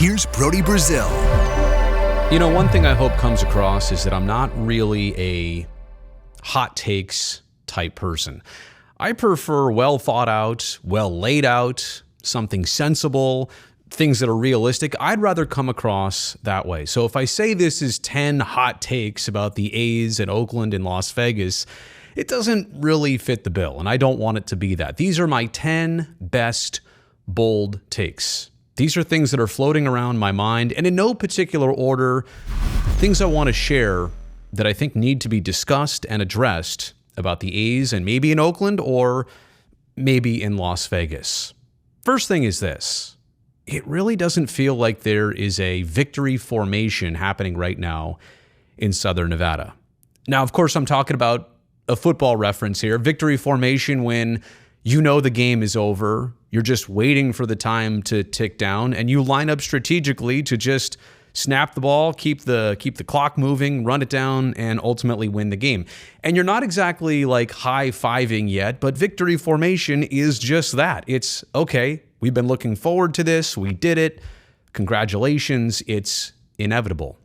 Here's Brody Brazil. You know, one thing I hope comes across is that I'm not really a hot takes type person. I prefer well thought out, well laid out, something sensible, things that are realistic. I'd rather come across that way. So if I say this is 10 hot takes about the A's in Oakland and Las Vegas, it doesn't really fit the bill, and I don't want it to be that. These are my 10 best bold takes. These are things that are floating around my mind, and in no particular order, things I want to share that I think need to be discussed and addressed about the A's and maybe in Oakland or maybe in Las Vegas. First thing is this. It really doesn't feel like there is a victory formation happening right now in Southern Nevada. Now, of course, I'm talking about a football reference here. Victory formation when you know the game is over, you're just waiting for the time to tick down, and you line up strategically to just snap the ball, keep the clock moving, run it down, and ultimately win the game. And you're not exactly like high-fiving yet, but victory formation is just that. It's, okay, we've been looking forward to this, we did it, congratulations, it's inevitable.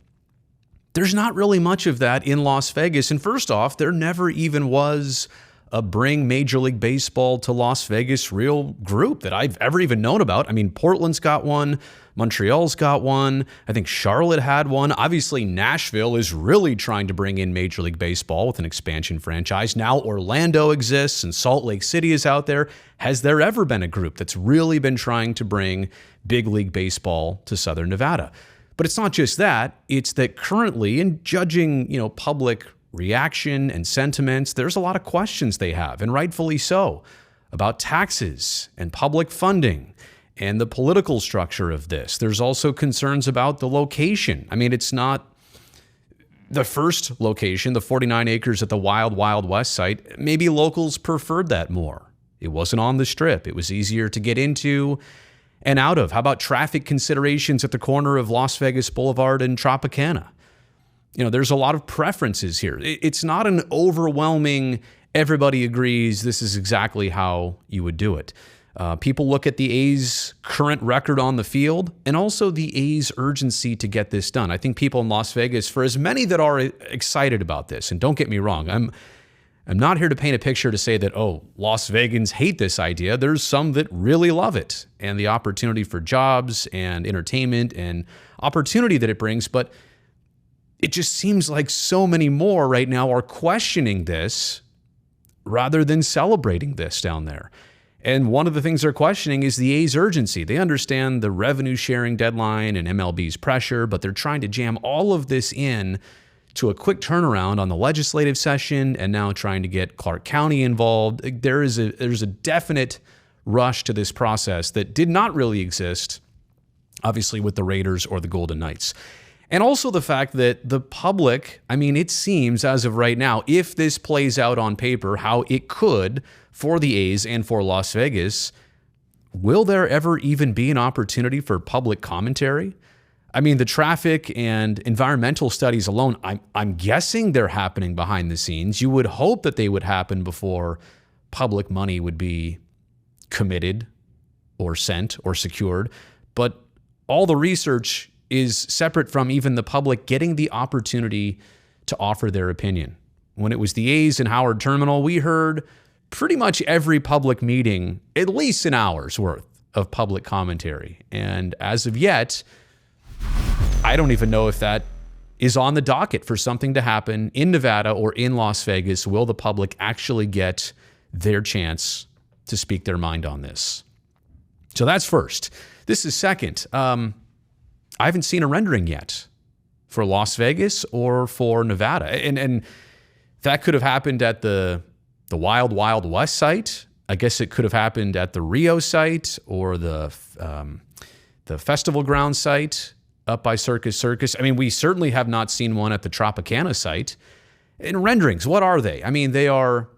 There's not really much of that in Las Vegas, and first off, there never even was a Bring Major League Baseball to Las Vegas real group that I've ever even known about. I mean, Portland's got one, Montreal's got one, I think Charlotte had one. Obviously, Nashville is really trying to bring in Major League Baseball with an expansion franchise. Now Orlando exists and Salt Lake City is out there. Has there ever been a group that's really been trying to bring big league baseball to Southern Nevada? But it's not just that, it's that currently, in judging, public reaction and sentiments, there's a lot of questions they have, and rightfully so, about taxes and public funding and the political structure of this. There's also concerns about the location. I mean, it's not the first location, the 49 acres at the Wild Wild West site. Maybe locals preferred that more. It wasn't on the Strip. It was easier to get into and out of. How about traffic considerations at the corner of Las Vegas Boulevard and Tropicana? There's a lot of preferences here. It's not an overwhelming, everybody agrees this is exactly how you would do it. People look at the A's current record on the field and also the A's urgency to get this done. I think people in Las Vegas, for as many that are excited about this, and don't get me wrong, I'm not here to paint a picture to say that, Las Vegans hate this idea. There's some that really love it and the opportunity for jobs and entertainment and opportunity that it brings, but it just seems like so many more right now are questioning this rather than celebrating this down there. And one of the things they're questioning is the A's urgency. They understand the revenue sharing deadline and MLB's pressure, but they're trying to jam all of this in to a quick turnaround on the legislative session and now trying to get Clark County involved. There's a definite rush to this process that did not really exist, obviously, with the Raiders or the Golden Knights. And also the fact that the public, it seems as of right now, if this plays out on paper, how it could for the A's and for Las Vegas, will there ever even be an opportunity for public commentary? The traffic and environmental studies alone, I'm guessing they're happening behind the scenes. You would hope that they would happen before public money would be committed or sent or secured. But all the research is separate from even the public getting the opportunity to offer their opinion. When it was the A's in Howard Terminal, we heard pretty much every public meeting, at least an hour's worth of public commentary. And as of yet, I don't even know if that is on the docket for something to happen in Nevada or in Las Vegas. Will the public actually get their chance to speak their mind on this? So that's first. This is second. I haven't seen a rendering yet for Las Vegas or for Nevada. And that could have happened at the Wild Wild West site. I guess it could have happened at the Rio site or the Festival Ground site up by Circus Circus. We certainly have not seen one at the Tropicana site. And renderings, what are they? They are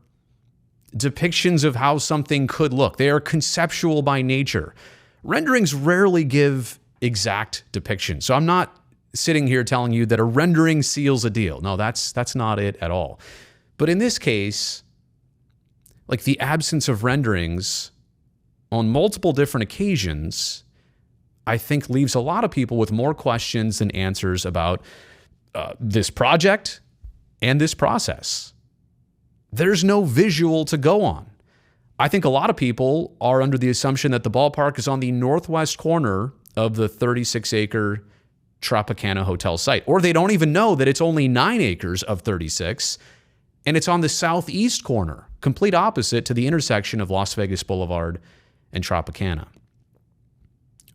depictions of how something could look. They are conceptual by nature. Renderings rarely give exact depiction. So I'm not sitting here telling you that a rendering seals a deal. No, that's not it at all. But in this case, like the absence of renderings on multiple different occasions, I think leaves a lot of people with more questions than answers about this project and this process. There's no visual to go on. I think a lot of people are under the assumption that the ballpark is on the northwest corner of the 36-acre Tropicana Hotel site, or they don't even know that it's only 9 acres of 36, and it's on the southeast corner, complete opposite to the intersection of Las Vegas Boulevard and Tropicana.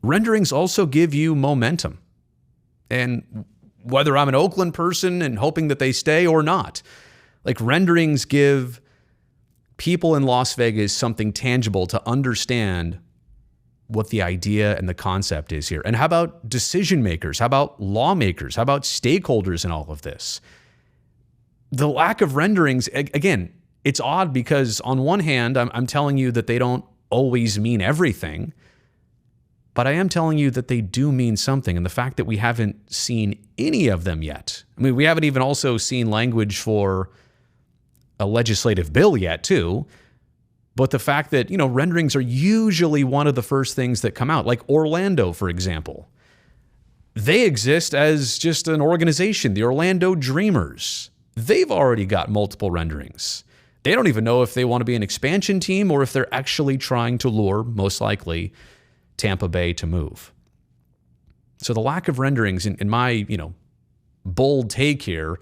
Renderings also give you momentum. And whether I'm an Oakland person and hoping that they stay or not, like, renderings give people in Las Vegas something tangible to understand what the idea and the concept is here. And how about decision makers? How about lawmakers? How about stakeholders in all of this? The lack of renderings, again, it's odd because on one hand, I'm telling you that they don't always mean everything, but I am telling you that they do mean something. And the fact that we haven't seen any of them yet, I mean, we haven't even also seen language for a legislative bill yet, too. But the fact that, renderings are usually one of the first things that come out, like Orlando, for example. They exist as just an organization, the Orlando Dreamers. They've already got multiple renderings. They don't even know if they want to be an expansion team or if they're actually trying to lure, most likely, Tampa Bay to move. So the lack of renderings, in my, bold take here,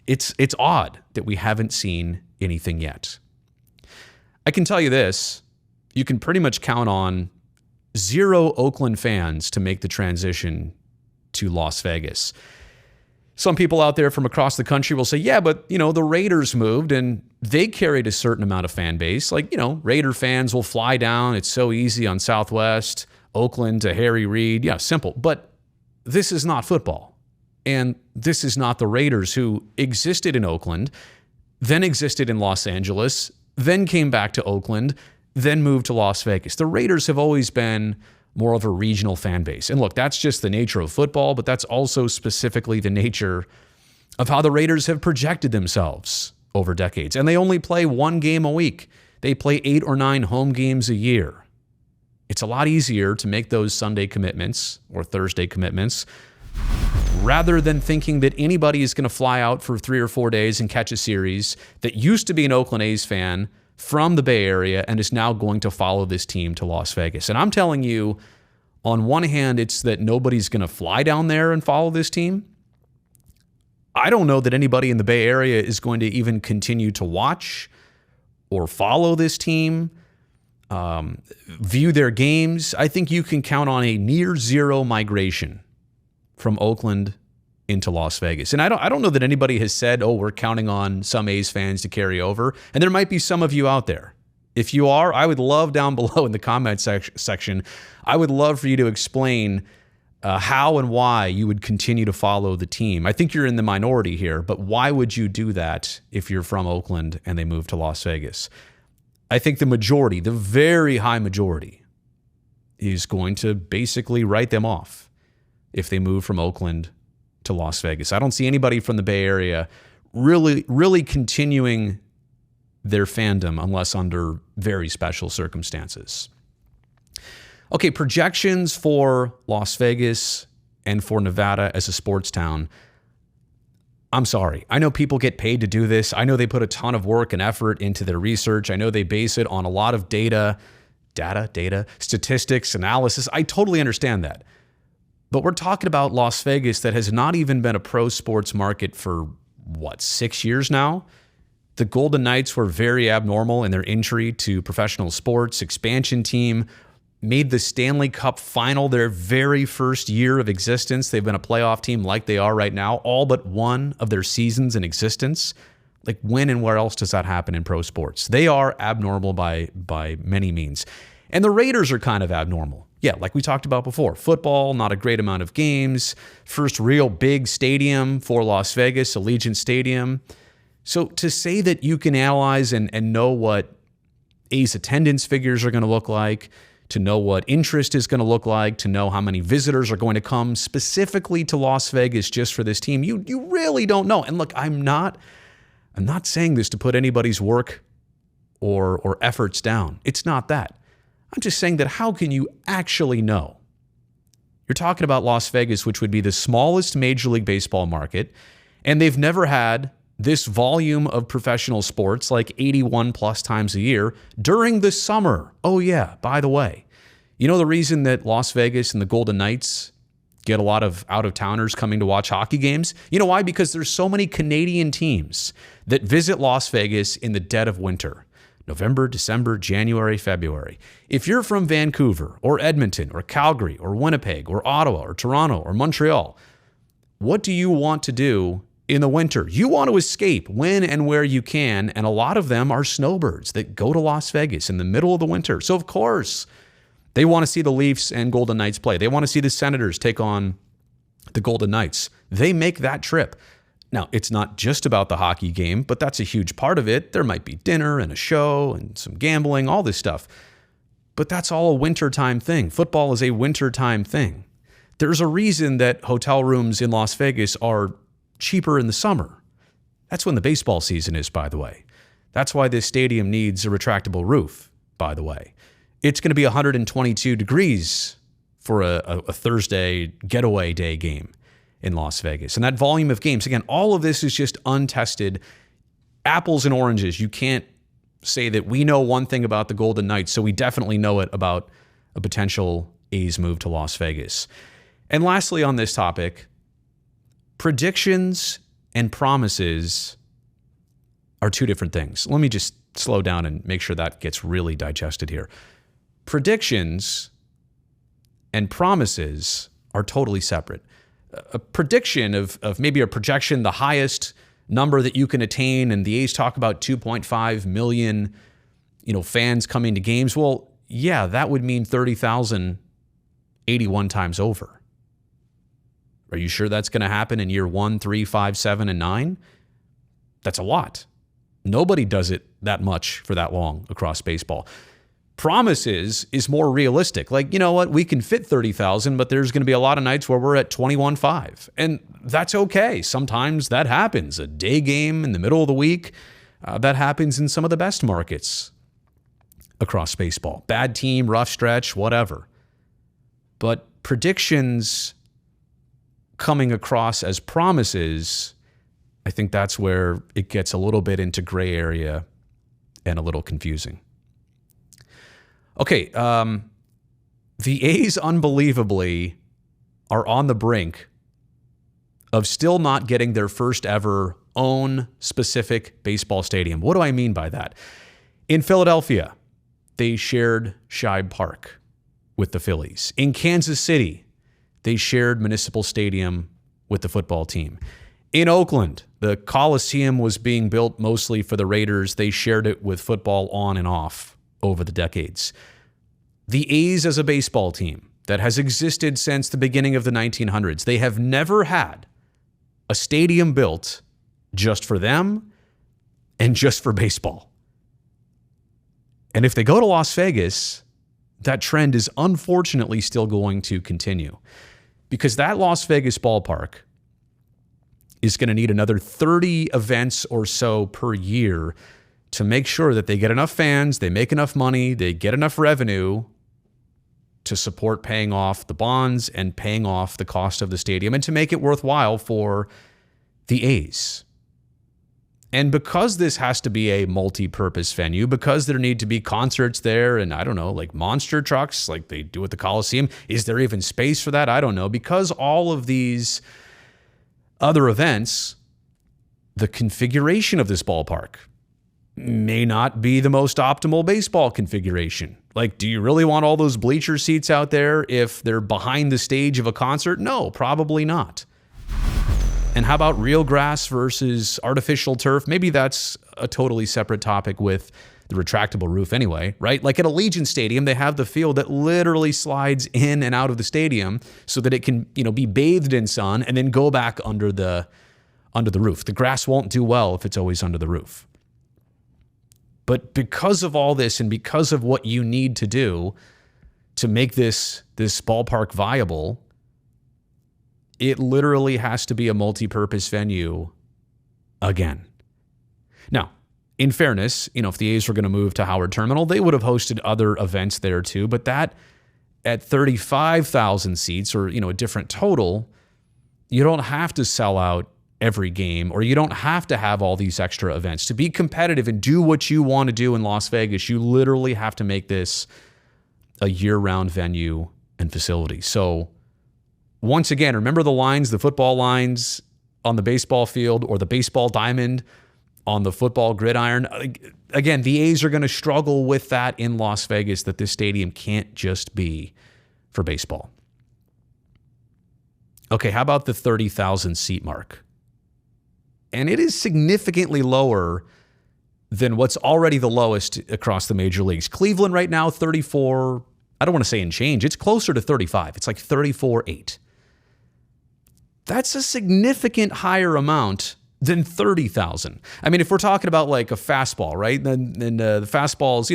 it's odd that we haven't seen anything yet. I can tell you this, you can pretty much count on 0 Oakland fans to make the transition to Las Vegas. Some people out there from across the country will say, yeah, but, the Raiders moved and they carried a certain amount of fan base. Like, Raider fans will fly down. It's so easy on Southwest, Oakland to Harry Reid. Yeah, simple. But this is not football. And this is not the Raiders, who existed in Oakland, then existed in Los Angeles, then came back to Oakland, then moved to Las Vegas. The Raiders have always been more of a regional fan base. And look, that's just the nature of football, but that's also specifically the nature of how the Raiders have projected themselves over decades. And they only play 1 game a week. They play 8 or 9 home games a year. It's a lot easier to make those Sunday commitments or Thursday commitments rather than thinking that anybody is going to fly out for 3 or 4 days and catch a series that used to be an Oakland A's fan from the Bay Area and is now going to follow this team to Las Vegas. And I'm telling you, on one hand, it's that nobody's going to fly down there and follow this team. I don't know that anybody in the Bay Area is going to even continue to watch or follow this team, view their games. I think you can count on a near zero migration from Oakland into Las Vegas. And I don't know that anybody has said, oh, we're counting on some A's fans to carry over. And there might be some of you out there. If you are, I would love down below in the comment section, I would love for you to explain how and why you would continue to follow the team. I think you're in the minority here, but why would you do that if you're from Oakland and they move to Las Vegas? I think the majority, the very high majority, is going to basically write them off if they move from Oakland to Las Vegas. I don't see anybody from the Bay Area really continuing their fandom unless under very special circumstances. Okay, projections for Las Vegas and for Nevada as a sports town. I'm sorry. I know people get paid to do this. I know they put a ton of work and effort into their research. I know they base it on a lot of data, statistics, analysis. I totally understand that. But we're talking about Las Vegas that has not even been a pro sports market for, 6 years now? The Golden Knights were very abnormal in their entry to professional sports. Expansion team made the Stanley Cup final their very first year of existence. They've been a playoff team like they are right now, all but one of their seasons in existence. Like, when and where else does that happen in pro sports? They are abnormal by many means. And the Raiders are kind of abnormal. Yeah, like we talked about before. Football, not a great amount of games. First real big stadium for Las Vegas, Allegiant Stadium. So to say that you can analyze and know what A's attendance figures are going to look like, to know what interest is going to look like, to know how many visitors are going to come specifically to Las Vegas just for this team, you really don't know. And look, I'm not saying this to put anybody's work or efforts down. It's not that. I'm just saying that how can you actually know You're talking about Las Vegas, which would be the smallest Major League Baseball market, and they've never had this volume of professional sports, like 81 plus times a year, during the summer. Oh yeah, by the way, you know the reason that Las Vegas and the Golden Knights get a lot of out-of-towners coming to watch hockey games? You know why? Because there's so many Canadian teams that visit Las Vegas in the dead of winter. November, December, January, February. If you're from Vancouver or Edmonton or Calgary or Winnipeg or Ottawa or Toronto or Montreal, what do you want to do in the winter? You want to escape when and where you can, and a lot of them are snowbirds that go to Las Vegas in the middle of the winter. So of course, they want to see the Leafs and Golden Knights play. They want to see the Senators take on the Golden Knights. They make that trip. Now, it's not just about the hockey game, but that's a huge part of it. There might be dinner and a show and some gambling, all this stuff. But that's all a wintertime thing. Football is a wintertime thing. There's a reason that hotel rooms in Las Vegas are cheaper in the summer. That's when the baseball season is, by the way. That's why this stadium needs a retractable roof, by the way. It's going to be 122 degrees for a Thursday getaway day game in Las Vegas. And that volume of games, again, all of this is just untested apples and oranges. You can't say that we know one thing about the Golden Knights, so we definitely know it about a potential A's move to Las Vegas. And lastly on this topic, predictions and promises are two different things. Let me just slow down and make sure that gets really digested here. Predictions and promises are totally separate. A prediction of maybe a projection, the highest number that you can attain, and the A's talk about 2.5 million, fans coming to games. Well, yeah, that would mean 30,000 81 times over. Are you sure that's going to happen in year 1, 3, 5, 7, and 9? That's a lot. Nobody does it that much for that long across baseball. Promises is more realistic. Like, you know what? We can fit 30,000, but there's going to be a lot of nights where we're at 21.5. And that's okay. Sometimes that happens. A day game in the middle of the week, that happens in some of the best markets across baseball. Bad team, rough stretch, whatever. But predictions coming across as promises, I think that's where it gets a little bit into gray area and a little confusing. Okay, the A's unbelievably are on the brink of still not getting their first ever own specific baseball stadium. What do I mean by that? In Philadelphia, they shared Shibe Park with the Phillies. In Kansas City, they shared Municipal Stadium with the football team. In Oakland, the Coliseum was being built mostly for the Raiders. They shared it with football on and off over the decades. The A's as a baseball team that has existed since the beginning of the 1900s, they have never had a stadium built just for them and just for baseball. And if they go to Las Vegas, that trend is unfortunately still going to continue, because that Las Vegas ballpark is going to need another 30 events or so per year to make sure that they get enough fans, they make enough money, they get enough revenue to support paying off the bonds and paying off the cost of the stadium and to make it worthwhile for the A's. And because this has to be a multi-purpose venue, because there need to be concerts there and, I don't know, like monster trucks like they do at the Coliseum, is there even space for that? I don't know. Because all of these other events, the configuration of this ballpark may not be the most optimal baseball configuration. Like, do you really want all those bleacher seats out there if they're behind the stage of a concert? No, probably not. And how about real grass versus artificial turf? Maybe that's a totally separate topic with the retractable roof anyway, right? Like at Allegiant Stadium, they have the field that literally slides in and out of the stadium so that it can, be bathed in sun and then go back under the roof. The grass won't do well if it's always under the roof. But because of all this and because of what you need to do to make this ballpark viable, it literally has to be a multi-purpose venue again. Now, in fairness, if the A's were going to move to Howard Terminal, they would have hosted other events there too, but that at 35,000 seats or, a different total, you don't have to sell out every game, or you don't have to have all these extra events. To be competitive and do what you want to do in Las Vegas, you literally have to make this a year-round venue and facility. So once again, remember the lines, the football lines on the baseball field or the baseball diamond on the football gridiron. Again, the A's are going to struggle with that in Las Vegas, that this stadium can't just be for baseball. Okay, how about the 30,000 seat mark? And it is significantly lower than what's already the lowest across the major leagues. Cleveland right now, 34, I don't want to say in change, it's closer to 35. It's like 34.8. That's a significant higher amount than 30,000. I mean, if we're talking about like a fastball, right? Then the fastball's,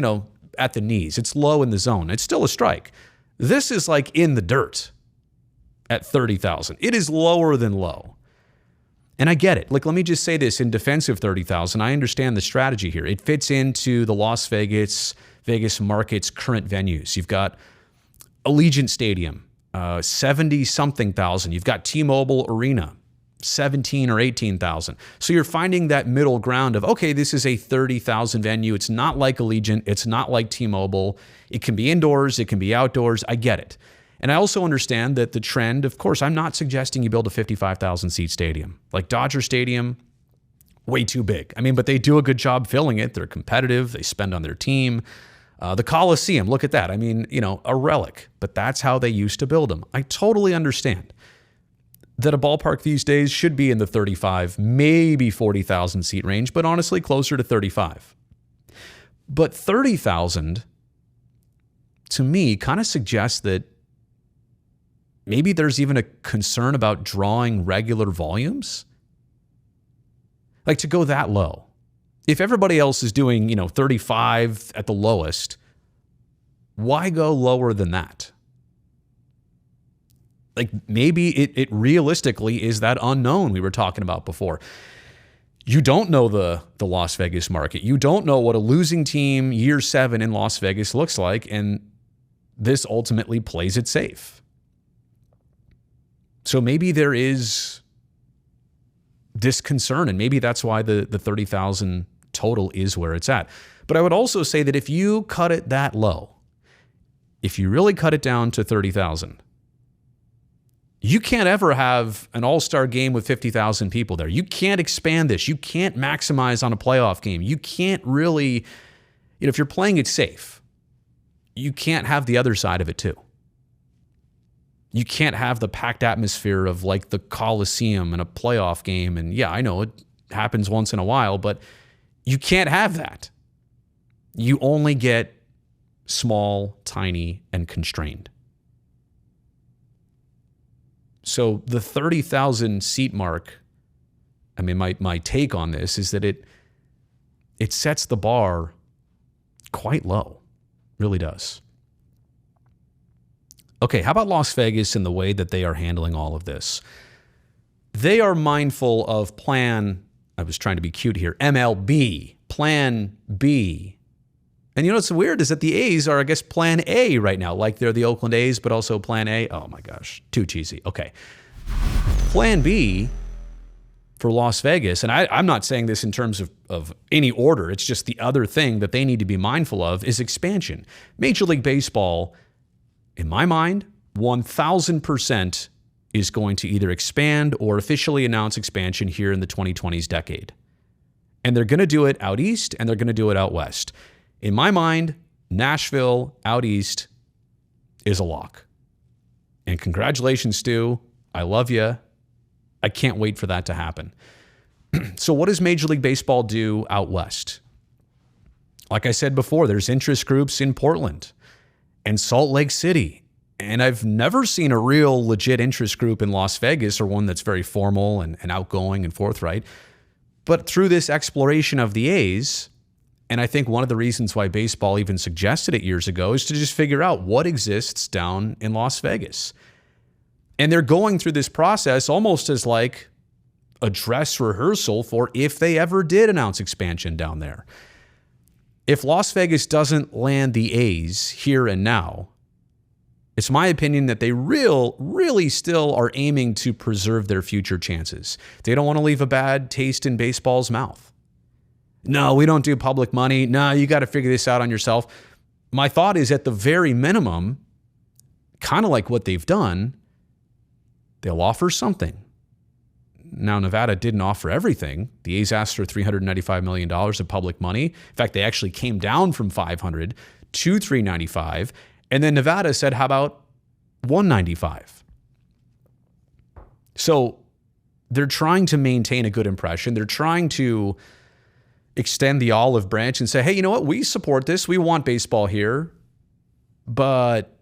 at the knees. It's low in the zone. It's still a strike. This is like in the dirt at 30,000. It is lower than low. And I get it. Like, let me just say this in defense of 30,000. I understand the strategy here. It fits into the Las Vegas market's current venues. You've got Allegiant Stadium, 70-something thousand. You've got T-Mobile Arena, 17 or 18,000. So you're finding that middle ground of, okay, this is a 30,000 venue. It's not like Allegiant. It's not like T-Mobile. It can be indoors. It can be outdoors. I get it. And I also understand that the trend, of course, I'm not suggesting you build a 55,000 seat stadium. Like Dodger Stadium, way too big. I mean, but they do a good job filling it. They're competitive. They spend on their team. The Coliseum, look at that. I mean, a relic, but that's how they used to build them. I totally understand that a ballpark these days should be in the 35, maybe 40,000 seat range, but honestly closer to 35. But 30,000, to me, kind of suggests that maybe there's even a concern about drawing regular volumes. Like, to go that low. If everybody else is doing, 35 at the lowest, why go lower than that? Like, maybe it realistically is that unknown we were talking about before. You don't know the Las Vegas market. You don't know what a losing team year 7 in Las Vegas looks like, and this ultimately plays it safe. So maybe there is this concern, and maybe that's why the 30,000 total is where it's at. But I would also say that if you cut it that low, if you really cut it down to 30,000, you can't ever have an all-star game with 50,000 people there. You can't expand this. You can't maximize on a playoff game. You can't really, if you're playing it safe, you can't have the other side of it too. You can't have the packed atmosphere of like the Coliseum and a playoff game. And yeah, I know it happens once in a while, but you can't have that. You only get small, tiny, and constrained. So the 30,000 seat mark, I mean, my take on this is that it sets the bar quite low. Really does. Okay, how about Las Vegas and the way that they are handling all of this? They are mindful of I was trying to be cute here, MLB, Plan B. And what's weird is that the A's are, I guess, Plan A right now, like they're the Oakland A's, but also Plan A. Oh my gosh, too cheesy. Okay. Plan B for Las Vegas, and I'm not saying this in terms of any order, it's just the other thing that they need to be mindful of is expansion. Major League Baseball, in my mind, 1,000% is going to either expand or officially announce expansion here in the 2020s decade. And they're going to do it out east and they're going to do it out west. In my mind, Nashville out east is a lock. And congratulations, Stu. I love you. I can't wait for that to happen. So what does Major League Baseball do out west? Like I said before, there's interest groups in Portland and Salt Lake City. And I've never seen a real legit interest group in Las Vegas, or one that's very formal and outgoing and forthright. But through this exploration of the A's, and I think one of the reasons why baseball even suggested it years ago is to just figure out what exists down in Las Vegas. And they're going through this process almost as like a dress rehearsal for if they ever did announce expansion down there. If Las Vegas doesn't land the A's here and now, It's my opinion that they really still are aiming to preserve their future chances. They don't want to leave a bad taste in baseball's mouth. No, we don't do public money. No, you got to figure this out on yourself. My thought is, at the very minimum, kind of like what they've done, they'll offer something. Now, Nevada didn't offer everything. The A's asked for $395 million of public money. In fact, they actually came down from $500 to $395. And then Nevada said, how about $195? So they're trying to maintain a good impression. They're trying to extend the olive branch and say, hey, you know what? We support this. We want baseball here, but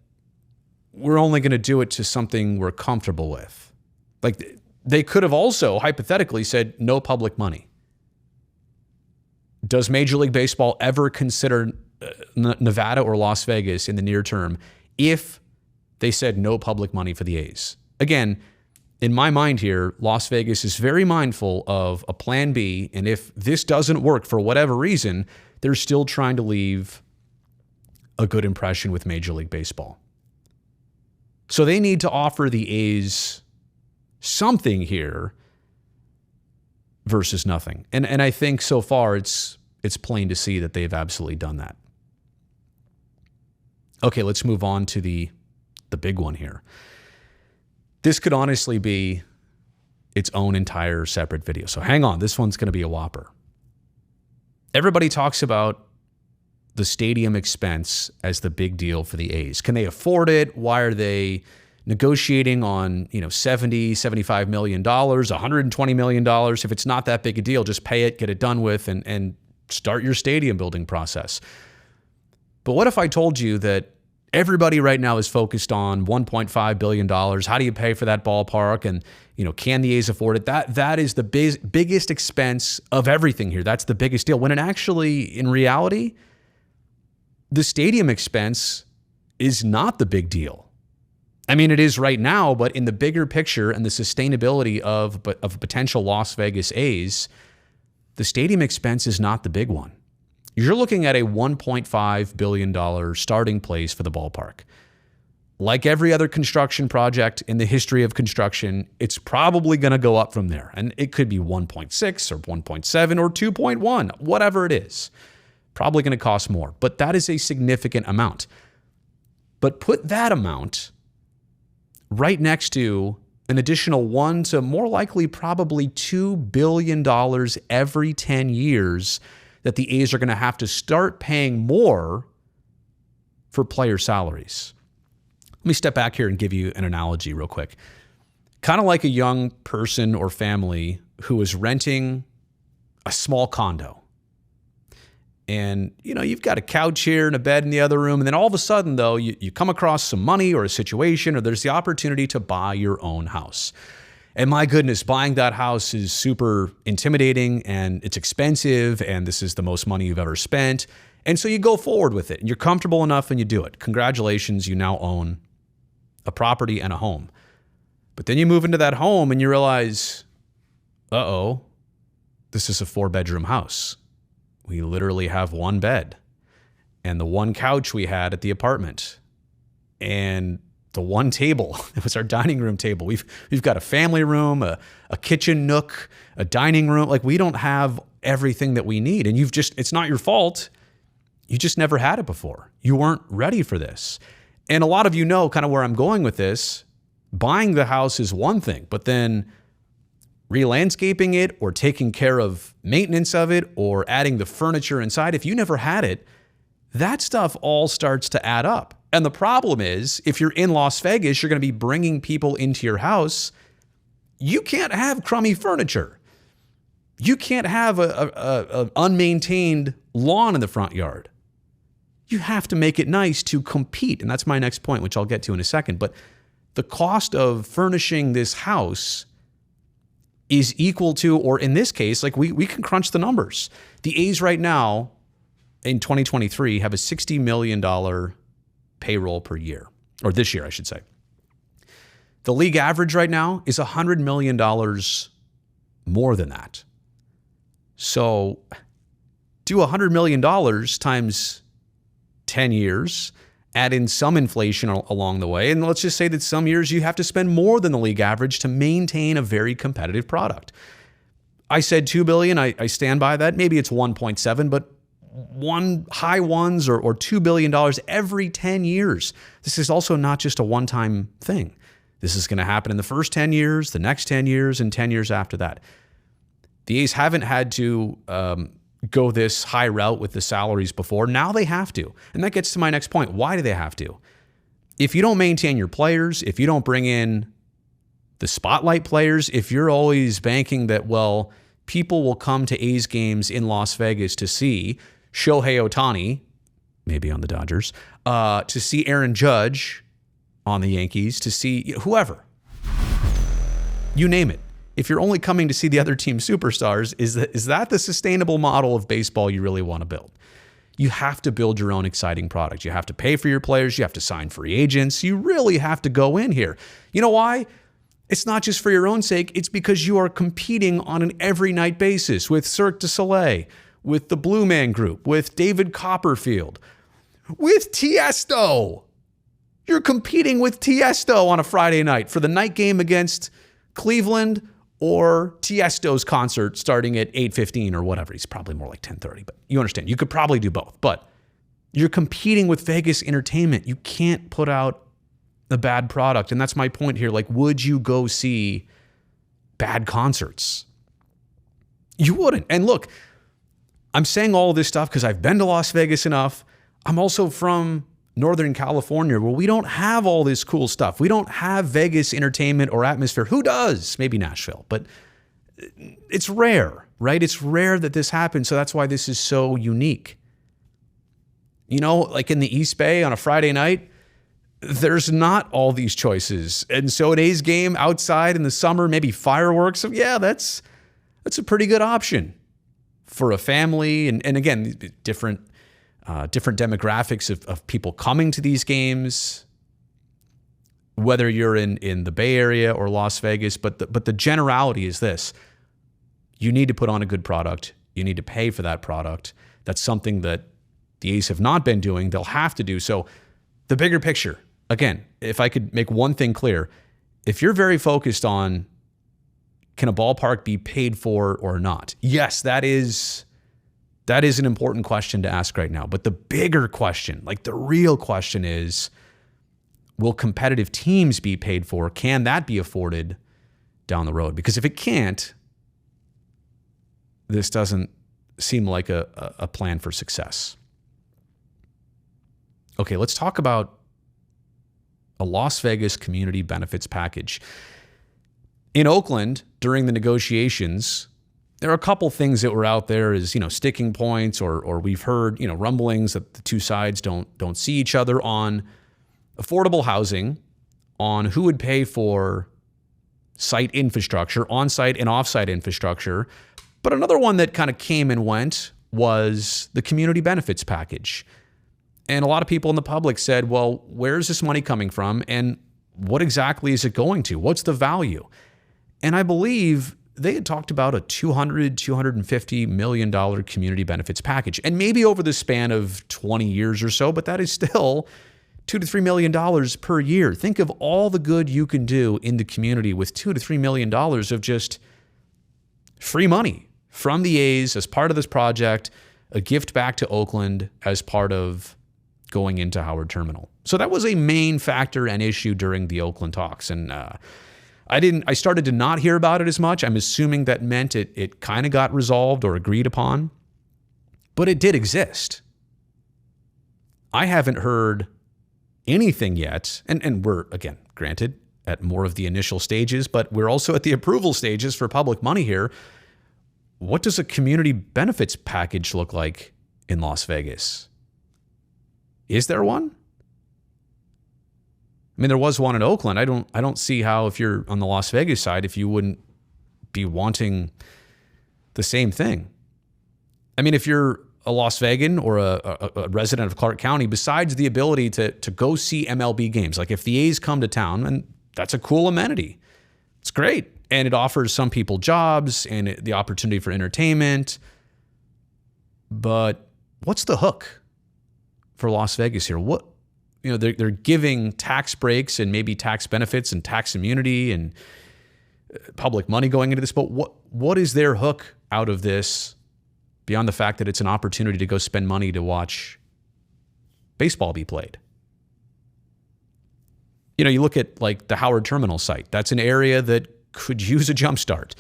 we're only going to do it to something we're comfortable with. Like, they could have also hypothetically said no public money. Does Major League Baseball ever consider Nevada or Las Vegas in the near term if they said no public money for the A's? Again, in my mind here, Las Vegas is very mindful of a plan B, and if this doesn't work for whatever reason, they're still trying to leave a good impression with Major League Baseball. So they need to offer the A's something here versus nothing. And I think so far it's plain to see that they've absolutely done that. Okay, let's move on to the big one here. This could honestly be its own entire separate video. So hang on, this one's going to be a whopper. Everybody talks about the stadium expense as the big deal for the A's. Can they afford it? Why are they negotiating on, $70, $75 million, $120 million? If it's not that big a deal, just pay it, get it done with, and start your stadium building process. But what if I told you that everybody right now is focused on $1.5 billion? How do you pay for that ballpark? And, can the A's afford it? That is the biggest expense of everything here. That's the biggest deal. When in reality, the stadium expense is not the big deal. I mean, it is right now, but in the bigger picture and the sustainability of a potential Las Vegas A's, the stadium expense is not the big one. You're looking at a $1.5 billion starting place for the ballpark. Like every other construction project in the history of construction, it's probably going to go up from there. And it could be 1.6 or 1.7 or 2.1, whatever it is. Probably going to cost more, but that is a significant amount. But put that amount right next to an additional $1 to more likely probably $2 billion every 10 years that the A's are going to have to start paying more for player salaries. Let me step back here and give you an analogy real quick. Kind of like a young person or family who is renting a small condo. And, you've got a couch here and a bed in the other room. And then all of a sudden, though, you come across some money or a situation, or there's the opportunity to buy your own house. And my goodness, buying that house is super intimidating and it's expensive. And this is the most money you've ever spent. And so you go forward with it and you're comfortable enough and you do it. Congratulations, you now own a property and a home. But then you move into that home and you realize, this is a 4-bedroom house. We literally have one bed and the one couch we had at the apartment and the one table. It was our dining room table. We've got a family room, a kitchen nook, a dining room. Like, we don't have everything that we need. And it's not your fault. You just never had it before. You weren't ready for this. And a lot of you know kind of where I'm going with this. Buying the house is one thing, but then re-landscaping it or taking care of maintenance of it or adding the furniture inside, if you never had it, that stuff all starts to add up. And the problem is, if you're in Las Vegas, you're going to be bringing people into your house. You can't have crummy furniture. You can't have an unmaintained lawn in the front yard. You have to make it nice to compete. And that's my next point, which I'll get to in a second. But the cost of furnishing this house is equal to, or in this case, like we can crunch the numbers. The A's right now in 2023 have a $60 million payroll per year, or this year, I should say. The league average right now is $100 million more than that. So do $100 million times 10 years, add in some inflation along the way. And let's just say that some years you have to spend more than the league average to maintain a very competitive product. I said $2 billion. I stand by that. Maybe it's 1.7, but high ones or $2 billion every 10 years. This is also not just a one-time thing. This is going to happen in the first 10 years, the next 10 years, and 10 years after that. The A's haven't had to go this high route with the salaries before. Now they have to. And that gets to my next point. Why do they have to? If you don't maintain your players, if you don't bring in the spotlight players, if you're always banking that, well, people will come to A's games in Las Vegas to see Shohei Ohtani, maybe on the Dodgers, to see Aaron Judge on the Yankees, to see whoever, you name it. If you're only coming to see the other team's superstars, is that the sustainable model of baseball you really want to build? You have to build your own exciting product. You have to pay for your players. You have to sign free agents. You really have to go in here. You know why? It's not just for your own sake. It's because you are competing on an every night basis with Cirque du Soleil, with the Blue Man Group, with David Copperfield, with Tiesto. You're competing with Tiesto on a Friday night for the night game against Cleveland or Tiesto's concert starting at 8:15 or whatever. He's probably more like 10:30, but you understand. You could probably do both, but you're competing with Vegas entertainment. You can't put out a bad product. And that's my point here. Like, would you go see bad concerts? You wouldn't. And look, I'm saying all of this stuff because I've been to Las Vegas enough. I'm also from Northern California where we don't have all this cool stuff. We don't have Vegas entertainment or atmosphere. Who does? Maybe Nashville, but it's rare, right? It's rare that this happens. So that's why this is so unique. You know, like in the East Bay on a Friday night, there's not all these choices. And so an A's game outside in the summer, maybe fireworks. So yeah, that's a pretty good option for a family. And again, different demographics of people coming to these games, whether you're in the Bay Area or Las Vegas. But the generality is this: you need to put on a good product. You need to pay for that product. That's something that the A's have not been doing. They'll have to do. So the bigger picture, again, if I could make one thing clear, if you're very focused on can a ballpark be paid for or not? Yes, that is an important question to ask right now. But the bigger question, like the real question is, will competitive teams be paid for? Can that be afforded down the road? Because if it can't, this doesn't seem like a plan for success. Okay, let's talk about a Las Vegas community benefits package. In Oakland, during the negotiations, there are a couple things that were out there as, sticking points, or we've heard, rumblings that the two sides don't see each other on affordable housing, on who would pay for site infrastructure, on-site and off-site infrastructure. But another one that kind of came and went was the community benefits package. And a lot of people in the public said, well, where's this money coming from? And what exactly is it going to? What's the value? And I believe they had talked about a $250 million community benefits package. And maybe over the span of 20 years or so, but that is still $2 to $3 million per year. Think of all the good you can do in the community with $2 to $3 million of just free money from the A's as part of this project, a gift back to Oakland as part of going into Howard Terminal. So that was a main factor and issue during the Oakland talks. And I started to not hear about it as much. I'm assuming that meant it kind of got resolved or agreed upon, but it did exist. I haven't heard anything yet. And we're, again, granted, at more of the initial stages, but we're also at the approval stages for public money here. What does a community benefits package look like in Las Vegas? Is there one? I mean, there was one in Oakland. I don't see how, if you're on the Las Vegas side, if you wouldn't be wanting the same thing. I mean, if you're a Las Vegan or a resident of Clark County, besides the ability to go see MLB games, like if the A's come to town, and that's a cool amenity. It's great. And it offers some people jobs and the opportunity for entertainment. But what's the hook for Las Vegas here? they're giving tax breaks and maybe tax benefits and tax immunity and public money going into this. But what is their hook out of this beyond the fact that it's an opportunity to go spend money to watch baseball be played? You look at like the Howard Terminal site. That's an area that could use a jumpstart.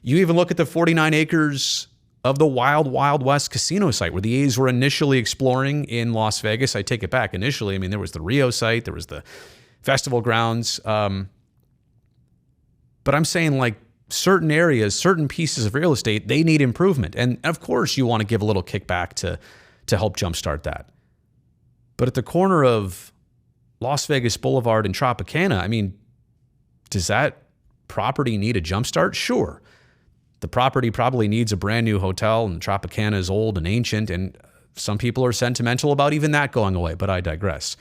You even look at the 49 acres of the Wild Wild West casino site where the A's were initially exploring in Las Vegas. I take it back. Initially, there was the Rio site, there was the festival grounds. But I'm saying like certain areas, certain pieces of real estate, they need improvement. And of course you want to give a little kickback to help jumpstart that. But at the corner of Las Vegas Boulevard and Tropicana, does that property need a jumpstart? Sure. The property probably needs a brand new hotel, and Tropicana is old and ancient, and some people are sentimental about even that going away, but I digress.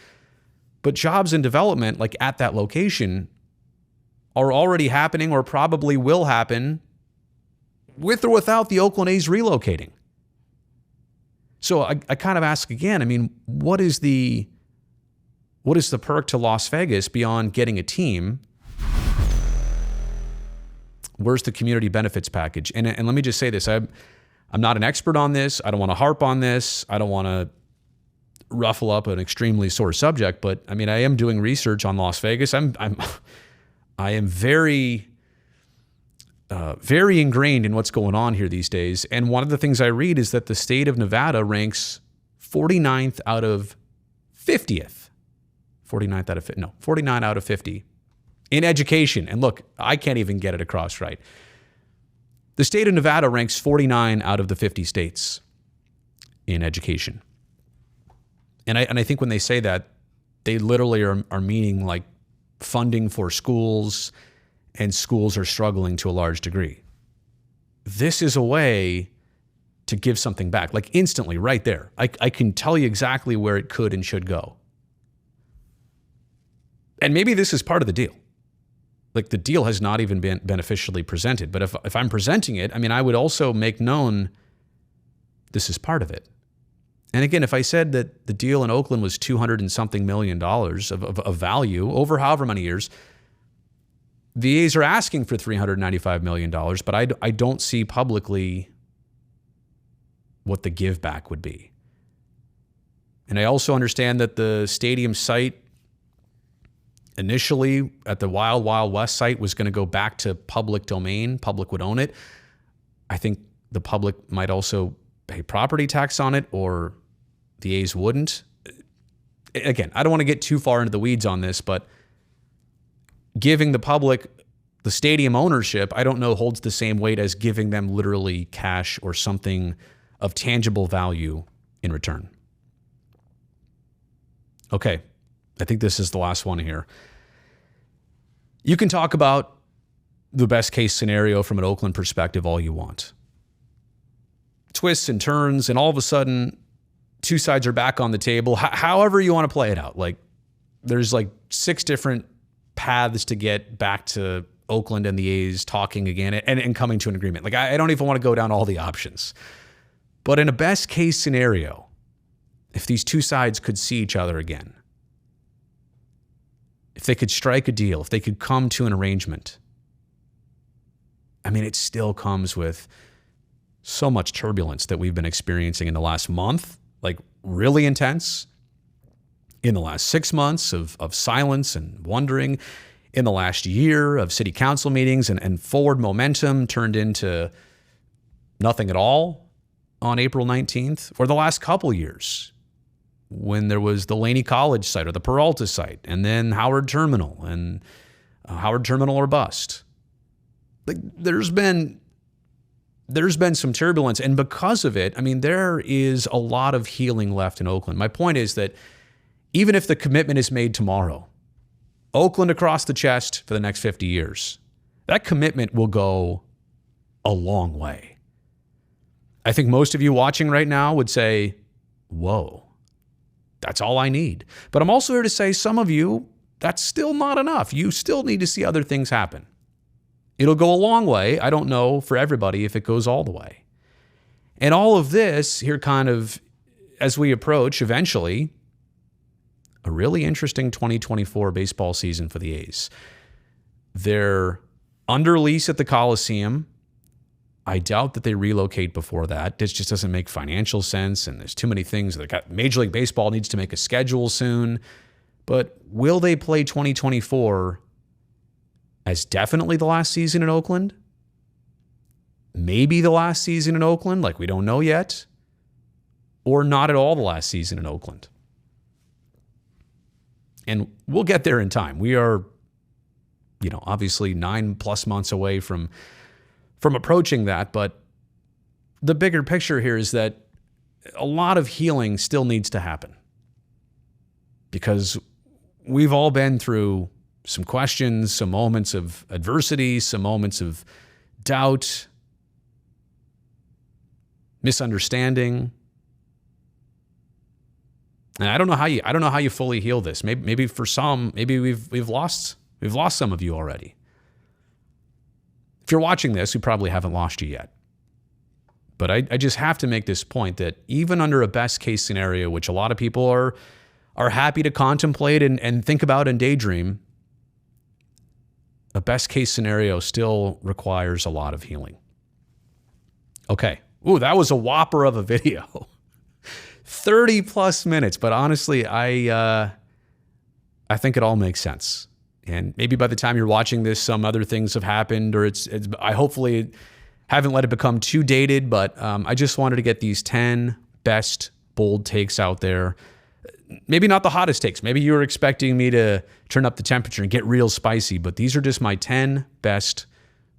But jobs and development, like at that location, are already happening or probably will happen with or without the Oakland A's relocating. So I kind of ask again, what is the perk to Las Vegas beyond getting a team? Where's the community benefits package? And let me just say this. I'm not an expert on this. I don't want to harp on this. I don't want to ruffle up an extremely sore subject, but I am doing research on Las Vegas. I am very, very ingrained in what's going on here these days. And one of the things I read is that the state of Nevada ranks 49th out of 50th. 49 out of 50 in education. And look, I can't even get it across right. The state of Nevada ranks 49 out of the 50 states in education. And I think when they say that, they literally are meaning like funding for schools, and schools are struggling to a large degree. This is a way to give something back, like instantly right there. I can tell you exactly where it could and should go. And maybe this is part of the deal. Like the deal has not even been beneficially presented. But if I'm presenting it, I would also make known this is part of it. And again, if I said that the deal in Oakland was $200 and something million of value over however many years, the A's are asking for $395 million, but I don't see publicly what the give back would be. And I also understand that the stadium site initially at the Wild Wild West site was going to go back to public domain. Public would own it. I think the public might also pay property tax on it, or the A's wouldn't. Again, I don't want to get too far into the weeds on this, but giving the public the stadium ownership, I don't know holds the same weight as giving them literally cash or something of tangible value in return. Okay, I think this is the last one here. You can talk about the best case scenario from an Oakland perspective all you want. Twists and turns, and all of a sudden, two sides are back on the table. However you want to play it out. Like, there's like 6 different paths to get back to Oakland and the A's talking again and coming to an agreement. Like, I don't even want to go down all the options. But in a best case scenario, if these two sides could see each other again, if they could strike a deal, if they could come to an arrangement, it still comes with so much turbulence that we've been experiencing in the last month, like really intense, in the last 6 months of silence and wondering, in the last year of city council meetings and forward momentum turned into nothing at all on April 19th, or the last couple years when there was the Laney College site or the Peralta site, and then Howard Terminal and Howard Terminal or bust. Like, there's been some turbulence, and because of it, there is a lot of healing left in Oakland. My point is that even if the commitment is made tomorrow, Oakland across the chest for the next 50 years, that commitment will go a long way. I think most of you watching right now would say, whoa, that's all I need. But I'm also here to say some of you, that's still not enough. You still need to see other things happen. It'll go a long way. I don't know for everybody if it goes all the way. And all of this here kind of, as we approach eventually a really interesting 2024 baseball season for the A's. They're under lease at the Coliseum. I doubt that they relocate before that. This just doesn't make financial sense, and there's too many things. Major League Baseball needs to make a schedule soon. But will they play 2024 as definitely the last season in Oakland? Maybe the last season in Oakland, like we don't know yet. Or not at all the last season in Oakland. And we'll get there in time. We are, obviously 9+ months away from approaching that. But the bigger picture here is that a lot of healing still needs to happen. Because we've all been through some questions, some moments of adversity, some moments of doubt, misunderstanding. And I don't know how you fully heal this. Maybe for some, maybe we've lost some of you already. If you're watching this, we probably haven't lost you yet. But I just have to make this point that even under a best case scenario, which a lot of people are happy to contemplate and think about and daydream, a best case scenario still requires a lot of healing. Okay. Ooh, that was a whopper of a video. 30+ minutes, but honestly, I think it all makes sense. And maybe by the time you're watching this, some other things have happened, or I hopefully haven't let it become too dated, but I just wanted to get these 10 best bold takes out there. Maybe not the hottest takes. Maybe you were expecting me to turn up the temperature and get real spicy, but these are just my 10 best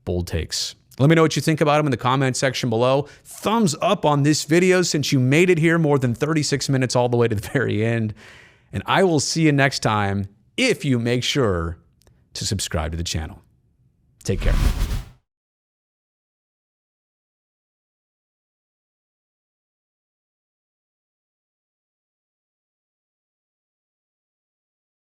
bold takes. Let me know what you think about them in the comment section below. Thumbs up on this video since you made it here more than 36 minutes all the way to the very end. And I will see you next time if you make sure to subscribe to the channel. Take care.